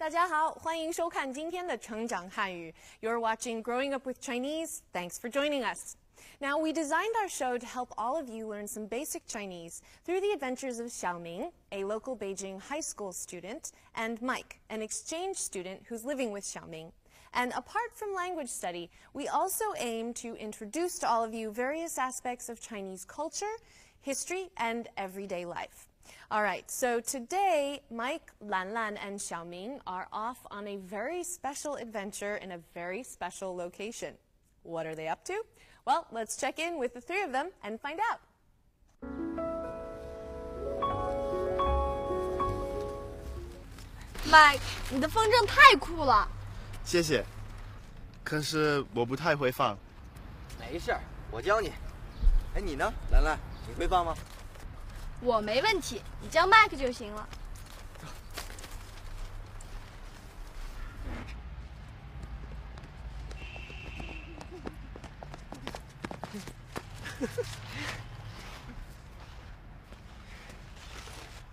大家好，欢迎收看今天的成长汉语。You're watching Growing Up with Chinese. Thanks for joining us. Now, we designed our show to help all of you learn some basic Chinese through the adventures of Xiaoming, a local Beijing high school student, and Mike, an exchange student who's living with Xiaoming. And apart from language study, we also aim to introduce to all of you various aspects of Chinese culture, history, and everyday life. All right, so today, Mike, Lanlan, and Xiaoming are off on a very special adventure in a very special location. What are they up to? Well, let's check in with the three of them and find out. Mike, 你的风筝太酷了。谢谢。可是我不太会放。没事儿，我教你。哎，你呢，兰兰？你会放吗？我没问题，你教 Mike 就行了。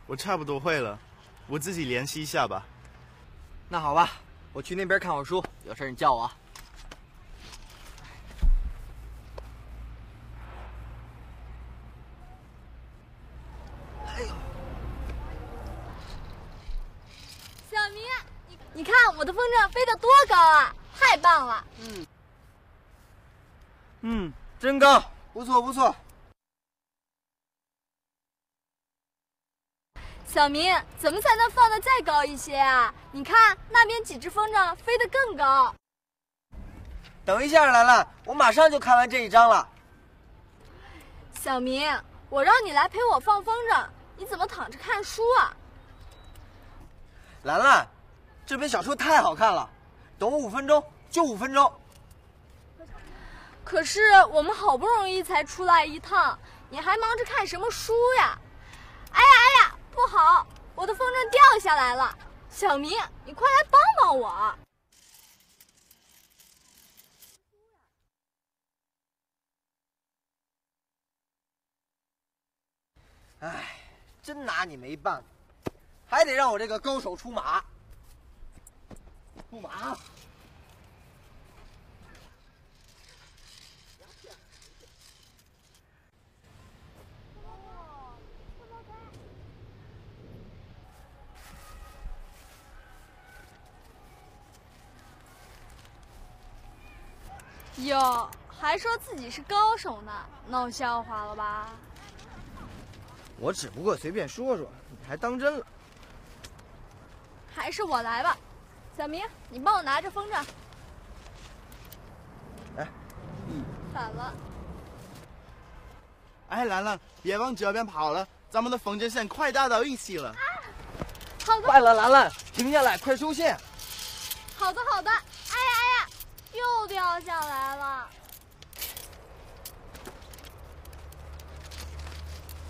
我差不多会了，我自己练习一下吧。那好吧，我去那边看会儿书，有事你叫我。哎呦，小明，你看我的风筝飞得多高啊！太棒了。真高，不错不错。小明，怎么才能放得再高一些啊？你看那边几只风筝飞得更高。等一下，兰兰，我马上就看完这一章了。小明，我让你来陪我放风筝，你怎么躺着看书啊？兰兰，这本小说太好看了，等我5分钟，就5分钟。可是我们好不容易才出来一趟，你还忙着看什么书呀？哎呀！不好，我的风筝掉下来了！小明，你快来帮帮我！哎，真拿你没办法，还得让我这个高手出马。出马！哟，还说自己是高手呢，闹笑话了吧？我只不过随便说说，你还当真了？还是我来吧，小明，你帮我拿着风筝。哎，反了。哎，兰兰，别往这边跑了，咱们的风筝线快搭到一起了。好的。坏了，兰兰，停下来，快收线。好的，好的。哎呀，又掉下来了。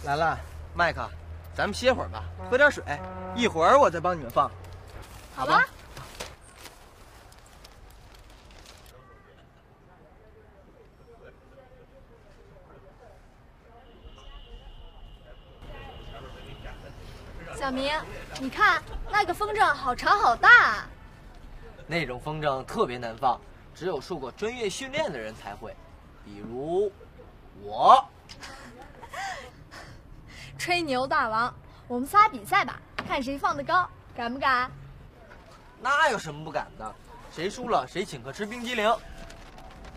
兰兰，麦克，咱们歇会儿吧，喝点水，一会儿我再帮你们放。好吧。小明，你看那个风筝好长好大啊！那种风筝特别难放，只有受过专业训练的人才会，比如我。吹牛大王，我们仨比赛吧，看谁放得高，敢不敢？那有什么不敢的？谁输了谁请客吃冰激凌。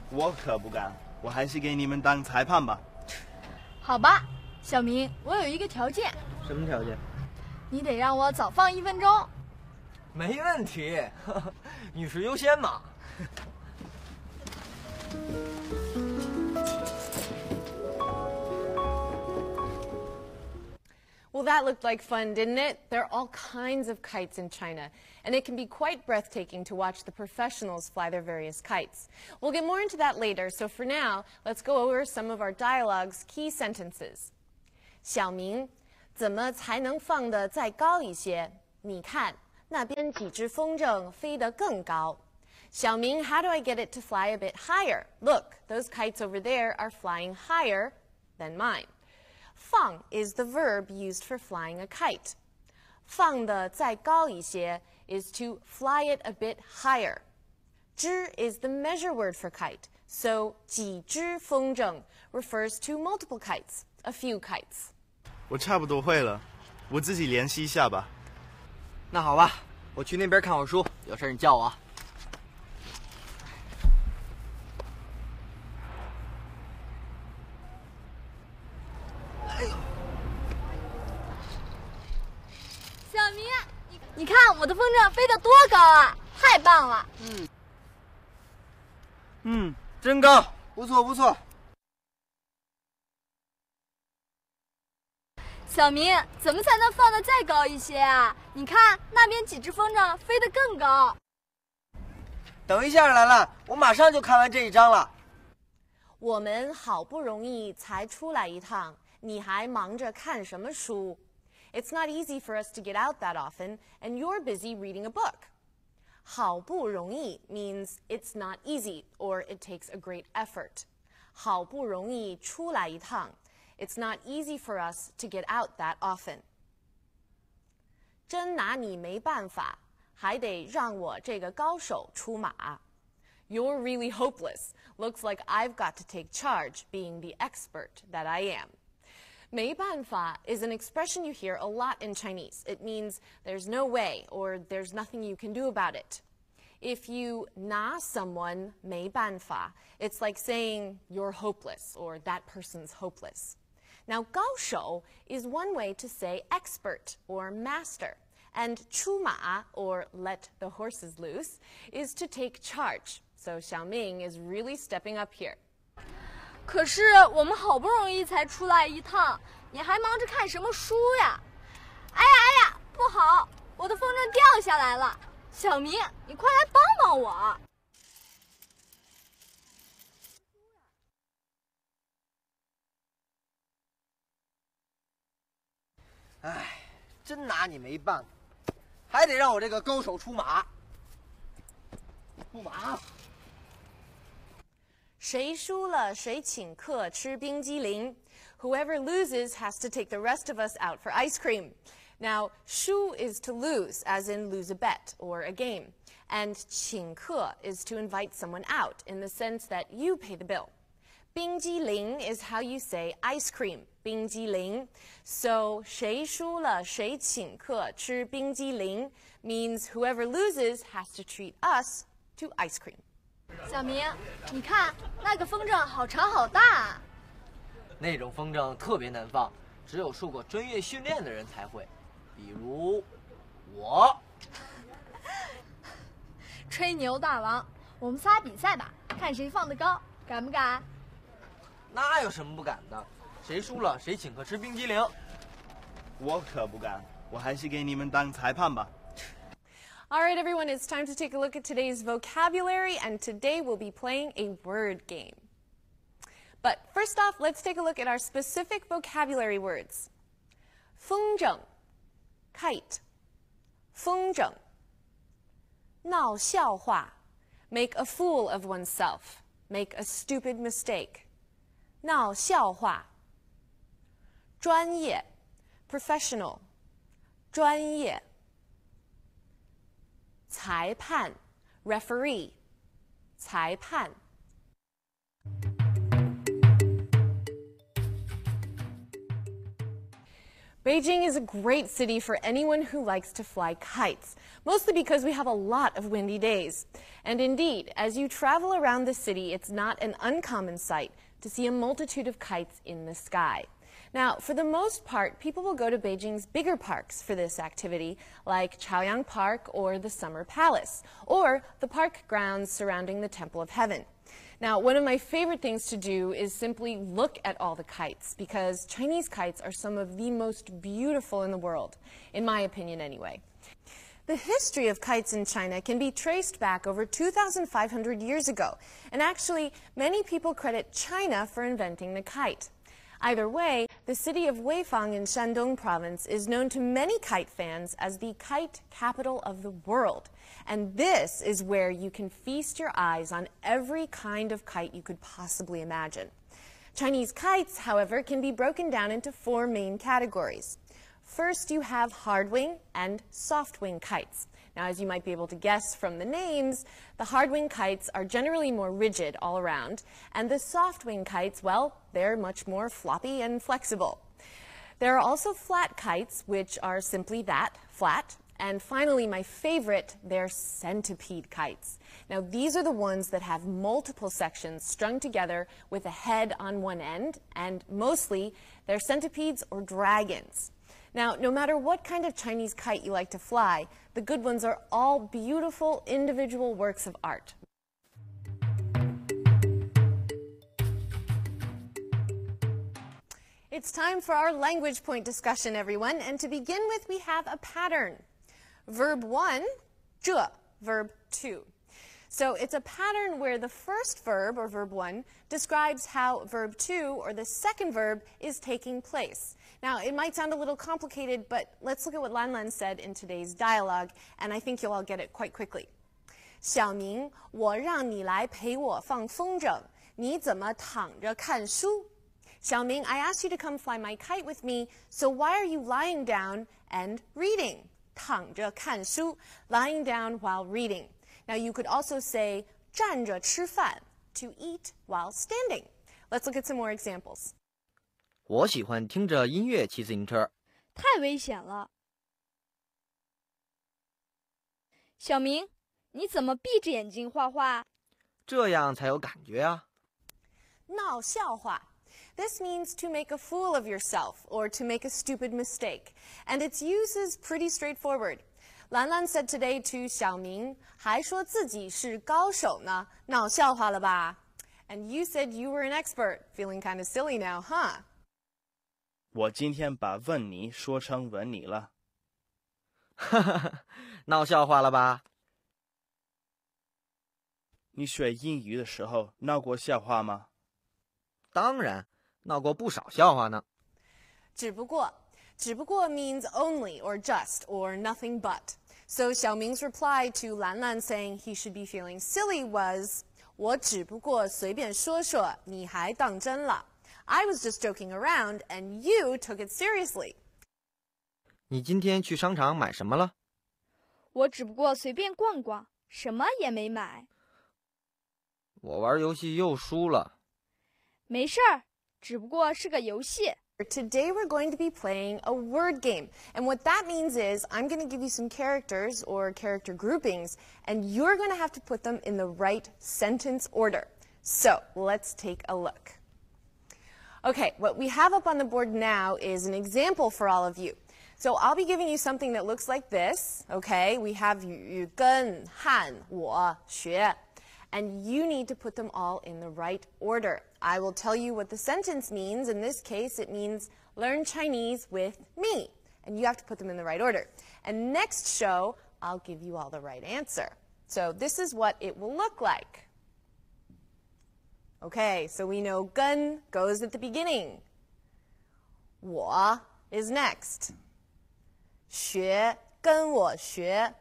我可不敢，我还是给你们当裁判吧。好吧，小明，我有一个条件。什么条件？你得让我早放1分钟。没问题，女士优先嘛。Well, that looked like fun, didn't it? There are all kinds of kites in China, and it can be quite breathtaking to watch the professionals fly their various kites. We'll get more into that later, so for now, let's go over some of our dialogue's key sentences. 小明，怎么才能放得再高一些？你看，那边几只风筝飞得更高。小明, how do I get it to fly a bit higher? Look, those kites over there are flying higher than mine. 放 is the verb used for flying a kite. 放得再高一些 is to fly it a bit higher. 只 is the measure word for kite, so 几只风筝 refers to multiple kites, a few kites. 我差不多会了，我自己联系一下吧。那好吧，我去那边看会儿书，有事你叫我。哎呦，小明，你看我的风筝飞得多高啊！太棒了！真高，不错不错。小明，怎么才能放得再高一些啊？你看那边几只风筝飞得更高。等一下，兰兰，我马上就看完这一章了。我们好不容易才出来一趟，你还忙着看什么书？ It's not easy for us to get out that often, and you're busy reading a book. 好不容易 means it's not easy or it takes a great effort. 好不容易出来一趟 it's not easy for us to get out that often. 真拿你没办法，还得让我这个高手出马。You're really hopeless. Looks like I've got to take charge, being the expert that I am. 没办法 is an expression you hear a lot in Chinese. It means there's no way or there's nothing you can do about it. If you 拿 someone 没办法, it's like saying you're hopeless or that person's hopeless. Now, 高手 is one way to say expert or master. And 出马 or let the horses loose is to take charge. So Xiaoming is really stepping up here. 可是我们好不容易才出来一趟，你还忙着看什么书呀？哎呀，不好，我的风筝掉下来了！小明，你快来帮帮我！哎，真拿你没办法，还得让我这个高手出马。出马！谁输了谁请客吃冰激凌. Whoever loses has to take the rest of us out for ice cream. Now, 输 is to lose, as in lose a bet or a game. And 请客 is to invite someone out in the sense that you pay the bill. 冰激凌 is how you say ice cream, 冰激凌. So, 谁输了谁请客吃冰激凌 means whoever loses has to treat us to ice cream. 小明，你看那个风筝好长好大啊！那种风筝特别难放，只有受过专业训练的人才会，比如我。吹牛大王，我们仨比赛吧，看谁放得高，敢不敢？那有什么不敢的？谁输了谁请客吃冰激凌。我可不敢，我还是给你们当裁判吧。All right, everyone, it's time to take a look at today's vocabulary, and today we'll be playing a word game. But first off, let's take a look at our specific vocabulary words. 风筝 kite, 风筝闹笑话 make a fool of oneself, make a stupid mistake. 闹笑话专业 professional, 专业裁判 referee, 裁判Beijing is a great city for anyone who likes to fly kites, mostly because we have a lot of windy days. And indeed, as you travel around the city, it's not an uncommon sight to see a multitude of kites in the sky. Now, for the most part, people will go to Beijing's bigger parks for this activity, like Chaoyang Park or the Summer Palace, or the park grounds surrounding the Temple of Heaven. Now, one of my favorite things to do is simply look at all the kites, because Chinese kites are some of the most beautiful in the world, in my opinion anyway. The history of kites in China can be traced back over 2,500 years ago, and actually, many people credit China for inventing the kite. Either way, the city of Weifang in Shandong province is known to many kite fans as the kite capital of the world. And this is where you can feast your eyes on every kind of kite you could possibly imagine. Chinese kites, however, can be broken down into four main categories. First, you have hard-wing and soft-wing kites. Now, as you might be able to guess from the names, the hard-wing kites are generally more rigid all around, and the soft-wing kites, well, they're much more floppy and flexible. There are also flat kites, which are simply that, flat. And finally, my favorite, they're centipede kites. Now, these are the ones that have multiple sections strung together with a head on one end, and mostly they're centipedes or dragons. Now, no matter what kind of Chinese kite you like to fly, the good ones are all beautiful individual works of art. It's time for our language point discussion, everyone. And to begin with, we have a pattern. Verb 1, 这, verb 2. So it's a pattern where the first verb, or verb 1, describes how verb 2, or the second verb, is taking place. Now, it might sound a little complicated, but let's look at what Lan Lan said in today's dialogue, and I think you'll all get it quite quickly. 小明，我让你来陪我放风筝，你怎么躺着看书？ Xiaoming, I asked you to come fly my kite with me, so why are you lying down and reading? 躺着看书, lying down while reading. Now you could also say 站着吃饭, to eat while standing. Let's look at some more examples. 我喜欢听着音乐骑自行车。太危险了。小明，你怎么闭着眼睛画画？这样才有感觉啊。闹笑话. This means to make a fool of yourself or to make a stupid mistake. And its use is pretty straightforward. Lan Lan said today to Xiaoming, 还说自己是高手呢，闹笑话了吧? And you said you were an expert. Feeling kind of silly now, huh? 我今天把问你说成吻你了。哈哈哈，闹笑话了吧？你学英语的时候闹过笑话吗？当然。闹过不少笑话呢。只不过 means only or just or nothing but. So Xiaoming's reply to Lan Lan saying he should be feeling silly was, 我只不过随便说说，你还当真了。I was just joking around and you took it seriously. 你今天去商场买什么了？我只不过随便逛逛，什么也没买。我玩游戏又输了。没事儿。只不过是个游戏。Today we're going to be playing a word game. And what that means is I'm going to give you some characters or character groupings, and you're going to have to put them in the right sentence order. So let's take a look. Okay, what we have up on the board now is an example for all of you. So I'll be giving you something that looks like this. Okay, we have 语跟汉我学. And you need to put them all in the right order. I will tell you what the sentence means. In this case, it means learn Chinese with me. And you have to put them in the right order. And next show, I'll give you all the right answer. So this is what it will look like. Okay, so we know 跟 goes at the beginning. 我 is next. 学跟我学。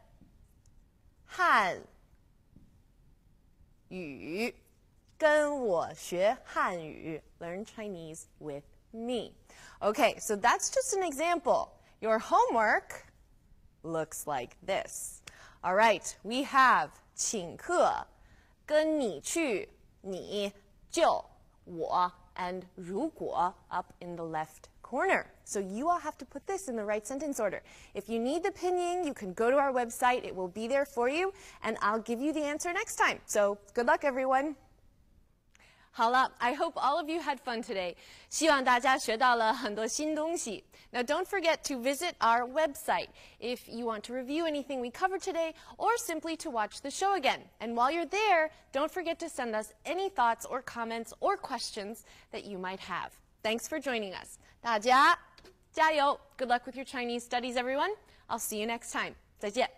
汉语跟我学汉语 learn Chinese with me. Okay, so that's just an example. Your homework looks like this. All right, we have 请客跟你去你就我 and 如果 up in the left corner. So you all have to put this in the right sentence order. If you need the pinyin, you can go to our website. It will be there for you, and I'll give you the answer next time. So good luck, everyone. 好了, I hope all of you had fun today. 希望大家学到了很多新东西. Now don't forget to visit our website if you want to review anything we covered today or simply to watch the show again. And while you're there, don't forget to send us any thoughts or comments or questions that you might have. Thanks for joining us. 大家加油! Good luck with your Chinese studies, everyone. I'll see you next time. 再见.